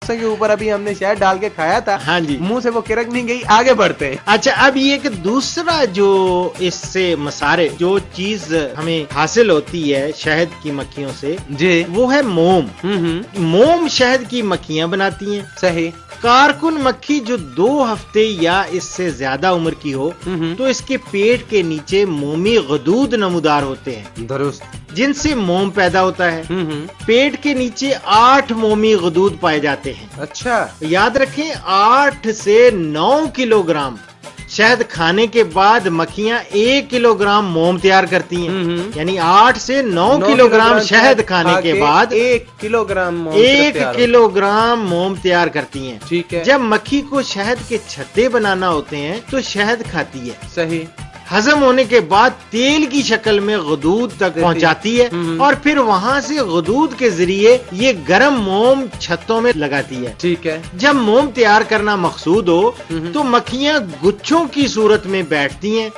بکسوں کے اوپر ابھی ہم نے شہد ڈال کے کھایا تھا. ہاں جی, منہ سے وہ کرک نہیں گئی. آگے بڑھتے ہیں. اچھا, اب یہ کہ دوسرا جو اس سے مسارے جو چیز ہمیں حاصل ہوتی ہے شہد کی مکھیوں سے جی, وہ ہے موم. موم شہد کی مکھیاں بناتی ہیں. صحیح. کارکن مکھی جو 2 ہفتے یا اس سے زیادہ عمر کی ہو تو اس کے پیٹ کے نیچے مومی غدود نمودار ہوتے ہیں, درست, جن سے موم پیدا ہوتا ہے. پیٹ کے نیچے 8 مومی غدود پائے جاتے ہیں. اچھا, یاد رکھیں 8 سے 9 کلو گرام شہد کھانے کے بعد مکھیاں 1 کلو گرام موم تیار کرتی ہیں. یعنی 8 سے 9 کلو گرام شہد کھانے کے بعد 1 کلو گرام 1 کلو گرام موم تیار کرتی ہیں. ٹھیک ہے. جب مکھی کو شہد کے چھتے بنانا ہوتے ہیں تو شہد کھاتی ہے. صحیح. ہضم ہونے کے بعد تیل کی شکل میں غدود تک پہنچاتی ہے اور پھر وہاں سے غدود کے ذریعے یہ گرم موم چھتوں میں لگاتی ہے. ٹھیک ہے. جب موم تیار کرنا مقصود ہو تو مکھیاں گچھوں کی صورت میں بیٹھتی ہیں.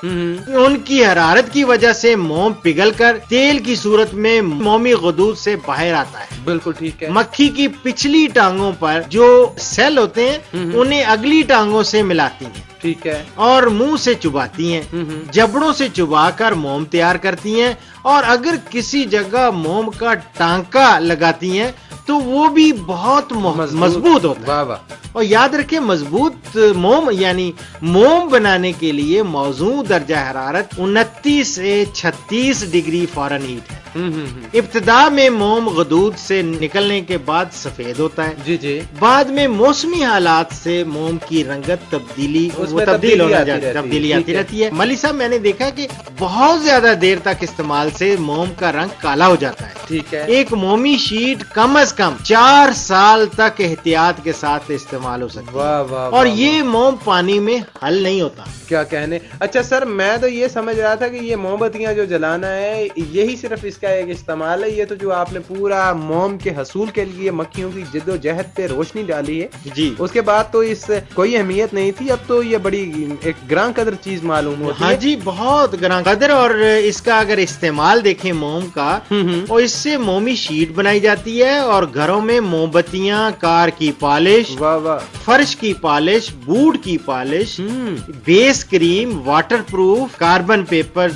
ان کی حرارت کی وجہ سے موم پگھل کر تیل کی صورت میں مومی غدود سے باہر آتا ہے. بالکل ٹھیک ہے. مکھی کی پچھلی ٹانگوں پر جو سیل ہوتے ہیں انہیں اگلی ٹانگوں سے ملاتی ہیں. ٹھیک ہے. اور منہ سے چباتی ہیں. جبڑوں سے چبا کر موم تیار کرتی ہیں اور اگر کسی جگہ موم کا ٹانکا لگاتی ہیں تو وہ بھی بہت مضبوط ہوتا ہے. واہ واہ. اور یاد رکھیں مضبوط موم یعنی موم بنانے کے لیے موزوں درجہ حرارت 29 سے 36 ڈگری فارنہیٹ ہے. ابتدا میں موم غدود سے نکلنے کے بعد سفید ہوتا ہے. جی جی. بعد میں موسمی حالات سے موم کی رنگت تبدیلی آتی رہتی ہے. ملی صاحب میں نے دیکھا کہ بہت زیادہ دیر تک استعمال سے موم کا رنگ کالا ہو جاتا ہے. ٹھیک ہے. ایک مومی شیٹ کم از کم 4 سال تک احتیاط کے ساتھ استعمال ہو سکتی ہے. اور یہ موم پانی میں حل نہیں ہوتا. کیا کہنے. اچھا سر, میں تو یہ سمجھ رہا تھا کہ یہ موم بتیاں جو جلانا ہے یہی صرف اس کا ایک استعمال ہے. یہ تو جو آپ نے پورا موم کے حصول کے لیے مکھیوں کی جد و جہد پہ روشنی ڈالی ہے جی, اس کے بعد تو اس کوئی اہمیت نہیں تھی. اب تو یہ بڑی ایک گراں قدر چیز معلوم ہوتی ہے. ہاں جی, بہت گراں قدر. اور اس کا اگر استعمال دیکھیں موم کا اور اس سے مومی شیٹ بنائی جاتی ہے اور گھروں میں موم بتیاں, کار کی پالش, فرش کی پالش, بوٹ کی پالش, بیس کریم, واٹر پروف کاربن پیپر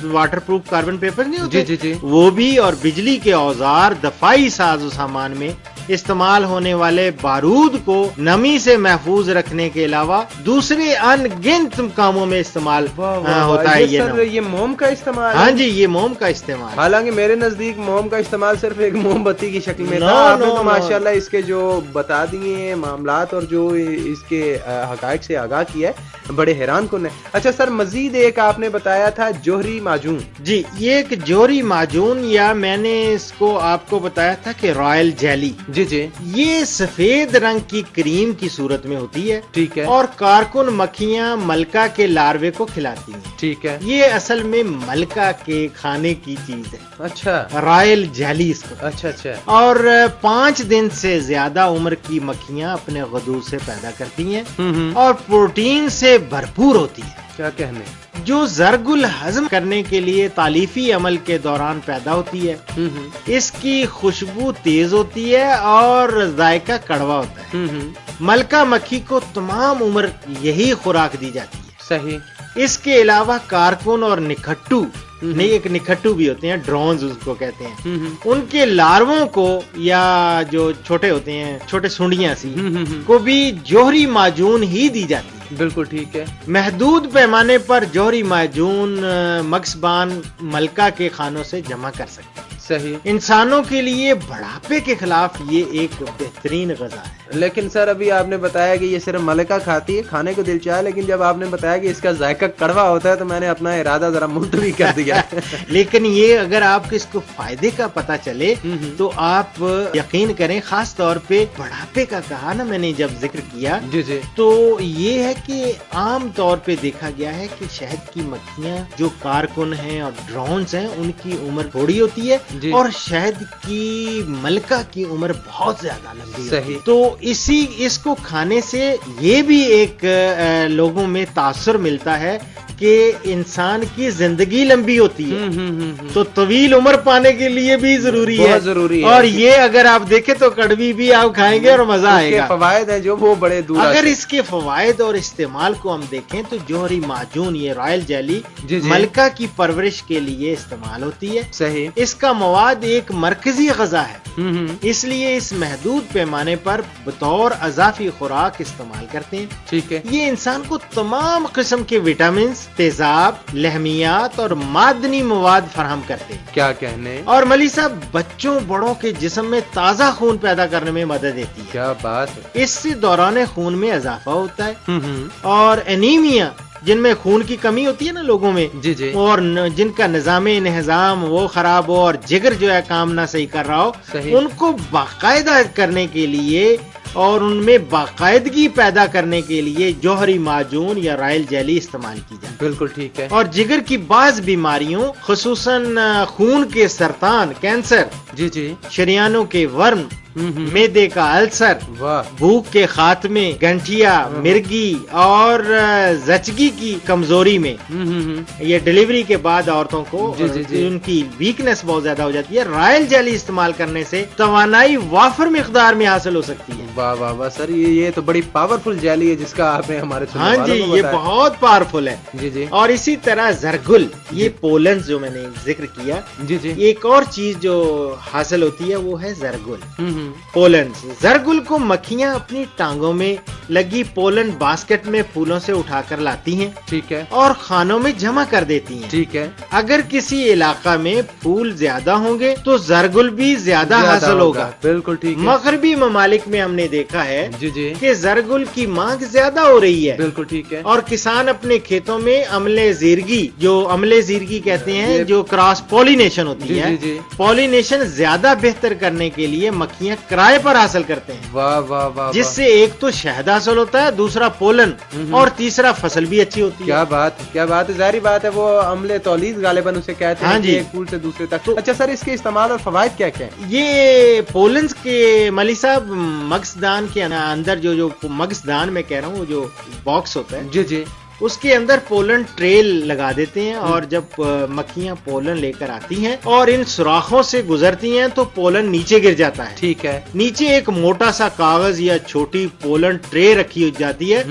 نہیں ہوتے جی جی, وہ بھی, اور بجلی کے اوزار, دفاعی ساز و سامان میں استعمال ہونے والے بارود کو نمی سے محفوظ رکھنے کے علاوہ دوسرے ان گنت کاموں میں استعمال ہوتا ہے. یہ موم کا استعمال. ہاں جی, یہ موم کا استعمال. حالانکہ میرے نزدیک موم کا استعمال صرف ایک موم بتی کی شکل میں تھا. آپ نے تو ماشاءاللہ اس کے جو بتا دیے معاملات اور جو اس کے حقائق سے آگاہ کیا ہے بڑے حیران کن ہے. اچھا سر, مزید ایک آپ نے بتایا تھا جوہری معجون. جی, یہ ایک جوہری معجون یا میں نے اس کو آپ کو بتایا تھا کہ رائل جیلی. جی جی. یہ سفید رنگ کی کریم کی صورت میں ہوتی ہے. ٹھیک ہے. اور کارکن مکھیاں ملکہ کے لاروے کو کھلاتی ہیں. ٹھیک ہے. یہ اصل میں ملکہ کے کھانے کی چیز ہے. اچھا, رائل جیلی اس کو. اچھا اچھا. اور 5 دن سے زیادہ عمر کی مکھیاں اپنے غدود سے پیدا کرتی ہیں اور پروٹین سے بھرپور ہوتی ہیں. کیا کہنے. جو زرگ الہضم کرنے کے لیے تالیفی عمل کے دوران پیدا ہوتی ہے. اس کی خوشبو تیز ہوتی ہے اور ذائقہ کڑوا ہوتا ہے. ملکہ مکھی کو تمام عمر یہی خوراک دی جاتی ہے. صحیح. اس کے علاوہ کارکن اور نکھٹو, نہیں ایک نکھٹو بھی ہوتے ہیں, ڈرونز اس کو کہتے ہیں, ان کے لارووں کو یا جو چھوٹے ہوتے ہیں چھوٹے سنڈیاں سی کو بھی جوہری معجون ہی دی جاتی ہے. بالکل ٹھیک ہے. محدود پیمانے پر جوہری معجون مکسبان ملکہ کے کھانوں سے جمع کر سکتے ہیں. صحیح. انسانوں کے لیے بڑھاپے کے خلاف یہ ایک بہترین غذا ہے. لیکن سر ابھی آپ نے بتایا کہ یہ صرف ملکہ کھاتی ہے, کھانے کو دل چاہے, لیکن جب آپ نے بتایا کہ اس کا ذائقہ کڑوا ہوتا ہے تو میں نے اپنا ارادہ ذرا ملتوی کر دیا. لیکن یہ اگر آپ کو اس کو فائدے کا پتہ چلے تو آپ یقین کریں, خاص طور پہ بڑھاپے کا کہا نا میں نے جب ذکر کیا. جی جی. تو یہ ہے کہ عام طور پہ دیکھا گیا ہے کہ شہد کی مکھیاں جو کارکن ہیں اور ڈرونز ہیں ان کی عمر تھوڑی ہوتی ہے اور شہد کی ملکہ کی عمر بہت زیادہ لمبی ہے. صحیح. تو اس کو کھانے سے یہ بھی ایک لوگوں میں تاثر ملتا ہے کہ انسان کی زندگی لمبی ہوتی ہے تو طویل عمر پانے کے لیے بھی ضروری ہے اور یہ اگر آپ دیکھیں تو کڑوی بھی آپ کھائیں گے اور مزہ آئے گا. فوائد ہیں جو وہ بڑے دور. اگر اس کے فوائد اور استعمال کو ہم دیکھیں تو جوہری معجون یہ رائل جیلی ملکہ کی پرورش کے لیے استعمال ہوتی ہے. صحیح. اس کا مواد ایک مرکزی غذا ہے اس لیے اس محدود پیمانے پر بطور اضافی خوراک استعمال کرتے ہیں. ٹھیک ہے. یہ انسان کو تمام قسم کے وٹامنز، تیزاب، لحمیات اور معدنی مواد فراہم کرتے ہیں. کیا کہنے. اور ملی صاحب بچوں بڑوں کے جسم میں تازہ خون پیدا کرنے میں مدد دیتی ہے. کیا بات ہے. اس سے دوران خون میں اضافہ ہوتا ہے اور انیمیا جن میں خون کی کمی ہوتی ہے نا لوگوں میں اور جن کا نظام انہضام وہ خراب ہو اور جگر جو ہے کام نہ صحیح کر رہا ہو ان کو باقاعدہ کرنے کے لیے اور ان میں باقاعدگی پیدا کرنے کے لیے جوہری معجون یا رائل جیلی استعمال کی جائے. بالکل ٹھیک ہے. اور جگر کی بعض بیماریوں خصوصاً خون کے سرطان، کینسر، شریانوں کے ورم، میدے کا السر، بھوک کے خاتمے، گنٹھیا، مرگی اور زچگی کی کمزوری میں یہ ڈیلیوری کے بعد عورتوں کو ان کی ویکنس بہت زیادہ ہو جاتی ہے. رائل جیلی استعمال کرنے سے توانائی وافر مقدار میں حاصل ہو سکتی ہے. واہ واہ واہ سر یہ تو بڑی پاورفل جیلی ہے جس کا آپ نے ہمارے ہاں جی یہ بہت پاورفل ہے. اور اسی طرح زرگل یہ پولنز جو میں نے ذکر کیا ایک اور چیز جو حاصل ہوتی ہے وہ ہے زرگل. پولنز زرگل کو مکھیاں اپنی ٹانگوں میں لگی پولن باسکٹ میں پھولوں سے اٹھا کر لاتی ہیں. ٹھیک ہے. اور خانوں میں جمع کر دیتی ہیں. ٹھیک ہے. اگر کسی علاقہ میں پھول زیادہ ہوں گے تو زرگل بھی زیادہ حاصل ہوگا. بالکل ٹھیک ہے. مغربی ممالک میں ہم نے دیکھا ہے کہ زرگل کی مانگ زیادہ ہو رہی ہے. بالکل ٹھیک ہے. اور کسان اپنے کھیتوں میں عملے زیرگی جو عملے زیرگی کہتے ہیں جو کراس پولینیشن ہوتی ہے پولینیشن زیادہ بہتر کرنے کے لیے مکھیاں کرائے پر حاصل کرتے ہیں. واہ واہ واہ. جس سے ایک تو شہد حاصل ہوتا ہے دوسرا پولن اور تیسرا فصل بھی اچھی ہوتی ہے. کیا بات ہے. ظاہری بات ہے وہ عملے تولید غالباً اسے کہتے ہیں ایک پھول سے دوسرے تک. اچھا سر اس کے استعمال اور فوائد کیا کیا ہیں؟ یہ پولنز کے ملی صاحب مگزدان کے اندر جو مگزدان میں کہہ رہا ہوں وہ جو باکس ہوتا ہے اس کے اندر پولن ٹریل لگا دیتے ہیں اور جب مکھیاں پولن لے کر آتی ہیں اور ان سوراخوں سے گزرتی ہیں تو پولن نیچے گر جاتا ہے. ٹھیک ہے. نیچے ایک موٹا سا کاغذ یا چھوٹی پولن ٹرے رکھی جاتی ہے.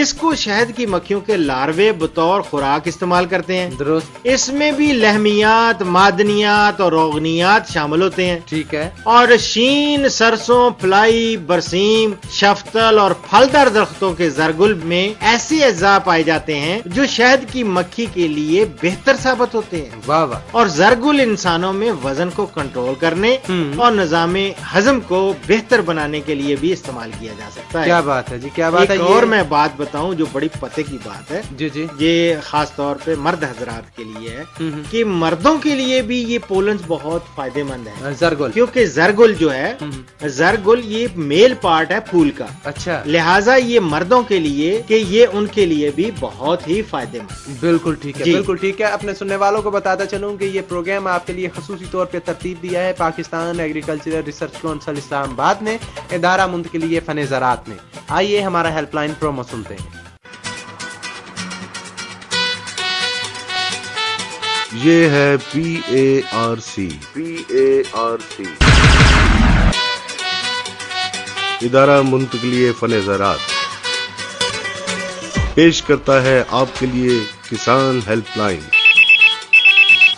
اس کو شہد کی مکھیوں کے لاروے بطور خوراک استعمال کرتے ہیں. درست. اس میں بھی لحمیات، معدنیات اور روغنیات شامل ہوتے ہیں. ٹھیک ہے. اور شین، سرسوں، فلائی، برسیم، شفتل اور پھلدار درختوں کے زرگل میں ایسی اجزاء پائے جاتے ہیں جو شہد کی مکھی کے لیے بہتر ثابت ہوتے ہیں. واہ واہ. اور زرگل انسانوں میں وزن کو کنٹرول کرنے اور نظام ہضم کو بہتر بنانے کے لیے بھی استعمال کیا جا سکتا ہے. کیا بات ہے جی. کیا بات ہے. اور میں بات بتاؤں جو بڑی پتے کی بات ہے یہ خاص طور پہ مرد حضرات کے لیے ہے کہ مردوں کے لیے بھی یہ پولنز بہت فائدے مند ہے زرگل کیونکہ زرگل جو ہے زرگل یہ میل پارٹ ہے پھول کا. اچھا. لہٰذا یہ مردوں کے لیے کہ یہ ان کے لیے بھی بہت ہی فائدے مند. بالکل ٹھیک ہے. بالکل ٹھیک ہے. اپنے سننے والوں کو بتاتا چلوں کہ یہ پروگرام آپ کے لیے خصوصی طور پہ ترتیب دیا ہے پاکستان ایگریکلچرل ریسرچ کونسل اسلام آباد نے ادارہ منتقلی فن زراعت میں. آئیے ہمارا ہیلپ لائن پرومو سنتے ہیں. یہ ہے PARC ادارہ منتقلی فن زراعت پیش کرتا ہے آپ کے لیے کسان ہیلپ لائن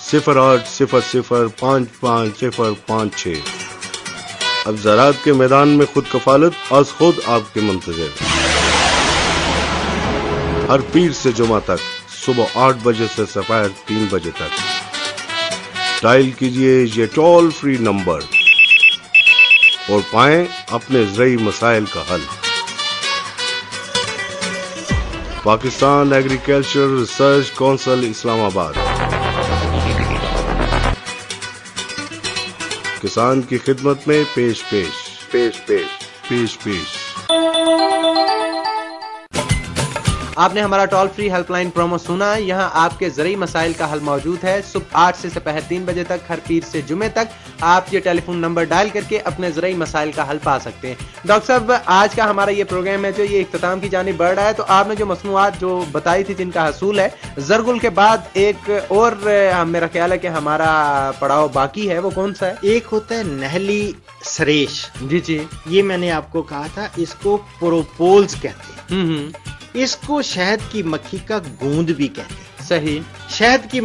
0800550556. اب زراعت کے میدان میں خود کفالت از خود آپ کے منتظر. ہر پیر سے جمعہ تک صبح 8 بجے سے دوپہر 3 بجے تک ڈائل کیجئے یہ ٹول فری نمبر اور پائیں اپنے زرعی مسائل کا حل. پاکستان ایگریکلچرل ریسرچ کونسل اسلام آباد کسان کی خدمت میں پیش. آپ نے ہمارا toll free help line promo سنا ہے. یہاں آپ کے زرعی مسائل کا حل موجود ہے. صبح 8 سے سپہر 3 بجے تک، ہر پیر سے جمعے تک آپ یہ ٹیلی فون نمبر ڈائل کر کے اپنے زرعی مسائل کا حل پا سکتے ہیں. ڈاکٹر صاحب آج کا ہمارا یہ پروگرام ہے جو یہ اختتام کی جانب بڑھ رہا ہے. تو آپ نے جو مصنوعات جو بتائی تھی جن کا حصول ہے زرگل کے بعد، ایک اور میرا خیال ہے کہ ہمارا پڑاؤ باقی ہے، وہ کون سا ہے؟ ایک ہوتا ہے نہلی سریش. جی جی، یہ میں نے آپ کو کہا تھا، اس کو پروپولز کہتے ہیں. اس کو شہد کی مکھی کا گوند بھی کہتے ہیں. صحیح. شہد کی